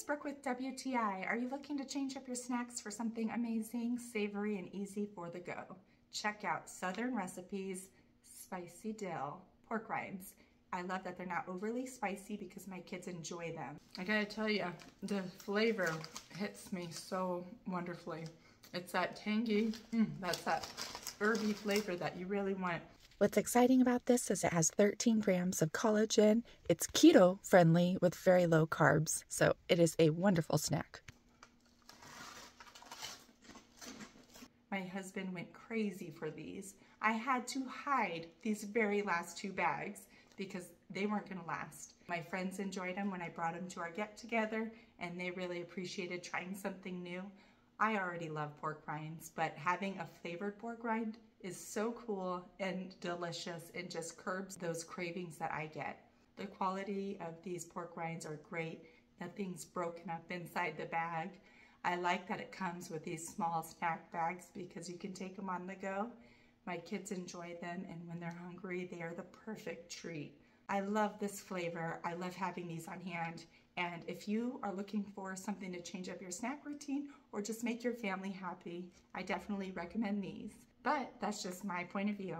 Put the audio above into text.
it's Brooke with WTI. Are you looking to change up your snacks for something amazing, savory, and easy for the go? Check out Southern Recipes Spicy Dill Pork Rinds. I love that they're not overly spicy because my kids enjoy them. I gotta tell you, the flavor hits me so wonderfully. It's that tangy, that's that herby flavor that you really want. What's exciting about this is it has 13 grams of collagen. It's keto friendly with very low carbs, so it is a wonderful snack. My husband went crazy for these. I had to hide these very last 2 bags because they weren't gonna last. My friends enjoyed them when I brought them to our get-together, and they really appreciated trying something new. I already love pork rinds, but having a flavored pork rind is so cool and delicious and just curbs those cravings that I get. The quality of these pork rinds are great. Nothing's broken up inside the bag. I like that it comes with these small snack bags because you can take them on the go. My kids enjoy them, and when they're hungry, they are the perfect treat. I love this flavor. I love having these on hand. And if you are looking for something to change up your snack routine or just make your family happy, I definitely recommend these. But that's just my point of view.